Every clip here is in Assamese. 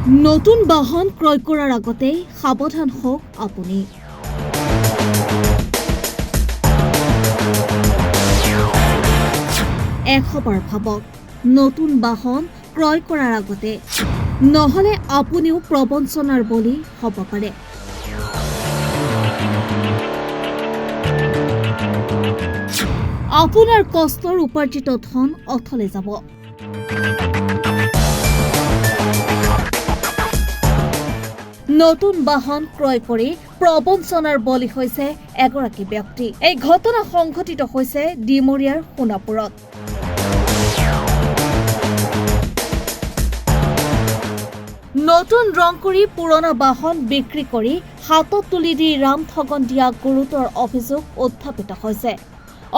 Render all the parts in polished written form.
নতুন বাহন ক্ৰয় কৰাৰ আগতে সাৱধান হওক আপুনি। এশবাৰ ভাবক নতুন বাহন ক্ৰয় কৰাৰ আগতে, নহলে আপুনিও প্ৰবঞ্চনাৰ বলি হ'ব পাৰে। আপোনাৰ কষ্টৰ উপাৰ্জিত ধন অথলে যাব। নতুন বাহন ক্ৰয় কৰি প্ৰবঞ্চনাৰ বলি হৈছে এগৰাকী ব্যক্তি। এই ঘটনা সংঘটিত হৈছে ডিমৰীয়াৰ সোণাপুৰত। নতুন ৰং কৰি পুৰণা বাহন বিক্ৰী কৰি হাতত তুলি দি ৰাম ঠগন দিয়া গুৰুতৰ অভিযোগ উত্থাপিত হৈছে।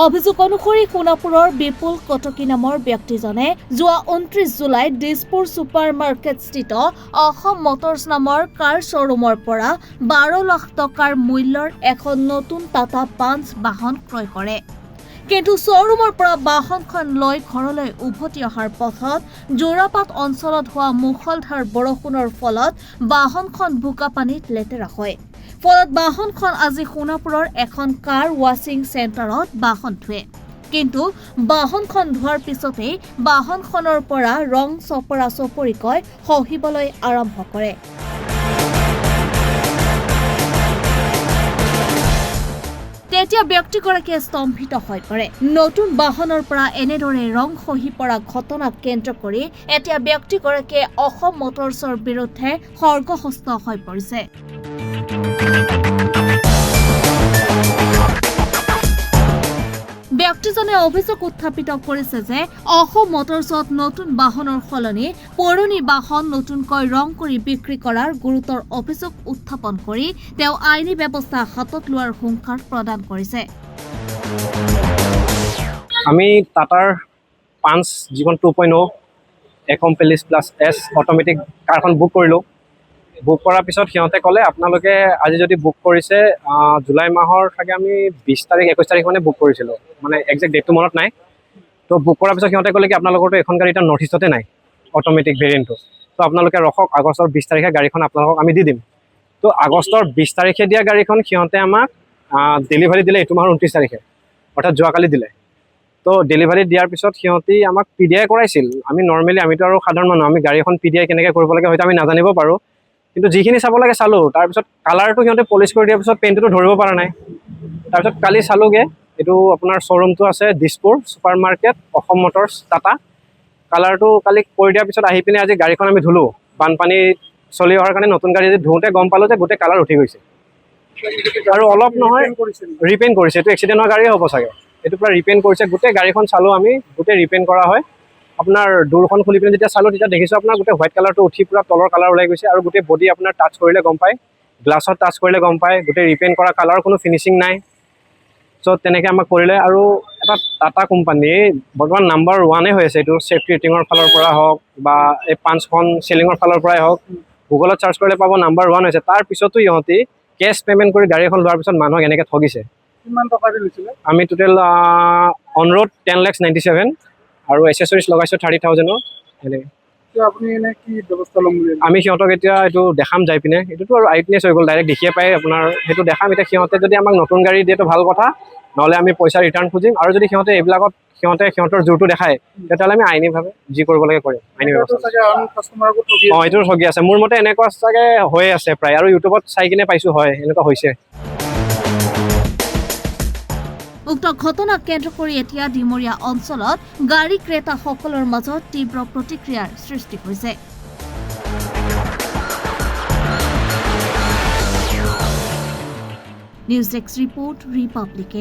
অভিযোগ অনুসৰি সোণাপুৰৰ বিপুল কটকী নামৰ ব্যক্তিজনে যোৱা 29 জুলাইত দিছপুৰ ছুপাৰ মাৰ্কেটস্থিত অসম মটৰ্ছ নামৰ কাৰ শ্বৰুমৰ পৰা 12 লাখ টকাৰ মূল্যৰ এখন নতুন টাটা পাঞ্চ বাহন ক্ৰয় কৰে। কিন্তু শ্বৰুমৰ পৰা বাহনখন লৈ ঘৰলৈ উভতি অহাৰ পথত যোৰাপাট অঞ্চলত হোৱা মুষলধাৰ বৰষুণৰ ফলত বাহনখন বোকাপানীত লেতেৰা হয়। ফলত বাহনখন আজি সোণাপুৰৰ এখন কাৰ ৱাশ্বিং চেণ্টাৰত বাহন ধুৱে। কিন্তু বাহনখন ধোৱাৰ পিছতেই বাহনখনৰ পৰা ৰং চপৰা চপৰিকৈ খহিবলৈ আৰম্ভ কৰে। তেতিয়া ব্যক্তিগৰাকীয়ে স্তম্ভিত হৈ পৰে। নতুন বাহনৰ পৰা এনেদৰে ৰং খহি পৰা ঘটনাক কেন্দ্ৰ কৰি এতিয়া ব্যক্তিগৰাকীয়ে অসম মটৰ্ছৰ বিৰুদ্ধে খৰ্গহস্ত হৈ পৰিছে। ব্যক্তিজনে অভিযোগ উত্থাপিত কৰিছে যে অসম মটৰ্ছত নতুন বাহনৰ সলনি পুৰণি বাহন নতুনকৈ ৰং কৰি বিক্ৰী কৰাৰ গুৰুতৰ অভিযোগ উত্থাপন কৰি তেওঁ আইনী ব্যৱস্থা হাতত লোৱাৰ হুংকাৰ প্ৰদান কৰিছে। আমি টাটাৰ পাঞ্চ জীৱন 2.0 একম্পেলিছ প্লাছ এছ অট'মেটিক কাৰখন বুক কৰিলোঁ। বুক কৰাৰ পিছত সিহঁতে ক'লে আপোনালোকে আজি যদি বুক কৰিছে জুলাই মাহৰ চাগে আমি 20 তাৰিখ 21 তাৰিখ মানে বুক কৰিছিলোঁ, মানে একজেক্ট ডেটটো মনত নাই। তো বুক কৰাৰ পিছত সিহঁতে ক'লে কি আপোনালোকৰতো এখন গাড়ী এতিয়া নৰ্থ ইষ্টতে নাই অট'মেটিক ভেৰিয়েণ্টটো, তো আপোনালোকে ৰখক আগষ্টৰ 20 তাৰিখে গাড়ীখন আপোনালোকক আমি দি দিম। তো আগষ্টৰ 20 তাৰিখে দিয়া গাড়ীখন সিহঁতে আমাক ডেলিভাৰী দিলে এইটো মাহৰ 29 তাৰিখে, অৰ্থাৎ যোৱাকালি দিলে। তো ডেলিভাৰী দিয়াৰ পিছত সিহঁতি আমাক PDI কৰাইছিল। আমি নৰ্মেলি আমিতো আৰু সাধাৰণ মানুহ, আমি গাড়ী এখন PDI কেনেকৈ কৰিব লাগে হয়তো আমি নাজানিব পাৰোঁ, কিন্তু যিখিনি চাব লাগে চালোঁ। তাৰপিছত কালাৰটো সিহঁতে পলিচ কৰি দিয়াৰ পিছত পেইণ্টটো ধৰিব পৰা নাই। তাৰপিছত কালি চালোঁগৈ, এইটো আপোনাৰ শ্ব'ৰুমটো আছে Dispur super market Assam Motors Tata. কালাৰটো কালি কৰি দিয়াৰ পিছত আহি পিনে আজি গাড়ীখন আমি ধুলোঁ। বানপানী চলি অহাৰ কাৰণে নতুন গাড়ী ধুওঁতে গম পালোঁ যে গোটেই কালাৰ উঠি গৈছে। আৰু অলপ নহয় ৰিপেইণ্ট কৰিছে, এইটো এক্সিডেণ্ট হোৱা গাড়ীয়ে হ'ব চাগে। এইটো পূৰা ৰিপেইণ্ট কৰিছে, গোটেই গাড়ীখন চালোঁ আমি, গোটেই ৰিপেইণ্ট কৰা হয়। আপোনাৰ ডোৰখন খুলি পিনে যেতিয়া চালোঁ তেতিয়া দেখিছোঁ আপোনাৰ গোটেই হোৱাইট কালাৰটো উঠি পূৰা তলৰ কালাৰ ওলাই গৈছে। আৰু গোটেই বডি আপোনাৰ টাচ কৰিলে গম পায়, গ্লাছত টাচ কৰিলে গম পায়, গোটেই ৰিপেইণ্ট কৰা কালাৰ কোনো ফিনিচিং নাই। চ' তেনেকৈ আমাক কৰিলে। আৰু এটা টাটা কোম্পানী বৰ্তমান নাম্বাৰ 1 হৈ আছে, এইটো ছেফটি ৰেটিঙৰ ফালৰ পৰা হওক বা এই পাঞ্চখন চেলিঙৰ ফালৰ পৰাই হওক, গুগলত চাৰ্চ কৰিলে পাব নাম্বাৰ 1 হৈছে। তাৰ পিছতো ইহঁতি কেছ পে'মেণ্ট কৰি গাড়ী এখন লোৱাৰ পিছত মানুহক এনেকৈ ঠগিছে। কিমান টকা দি লৈছিলে? আমি টোটেল অন ৰোড 10,97,000 আৰু এচেছৰিজ লগাইছোঁ 30,000 এনেকৈ। আপুনি এনে কি ব্যৱস্থা ল'ম বুলি আমি সিহঁতক এতিয়া এইটো দেখাম যাই পিনে, এইটোতো আৰু আইটনেছ হৈ গ'ল, ডাইৰেক্ট দেখিয়ে পায় আপোনাৰ, সেইটো দেখাম। এতিয়া সিহঁতে যদি আমাক নতুন গাড়ী দিয়েতো ভাল কথা, নহ'লে আমি পইচা ৰিটাৰ্ণ খুজিম। আৰু যদি সিহঁতে এইবিলাকত সিহঁতৰ জোৰটো দেখায় তেতিয়াহ'লে আমি আইনীভাৱে যি কৰিব লাগে কৰিম, আইনী ব্যৱস্থা। এইটো ঠগি আছে, মোৰ মতে এনেকুৱা চাগে হৈয়ে আছে প্ৰায়, আৰু ইউটিউবত চাই কিনে পাইছোঁ হয় এনেকুৱা হৈছে। উক্ত ঘটনাক কেন্দ্ৰ কৰি এতিয়া ডিমৰীয়া অঞ্চলত গাড়ী ক্ৰেতাসকলৰ মাজত তীব্ৰ প্ৰতিক্ৰিয়াৰ সৃষ্টি হৈছে। News desk report, Republic.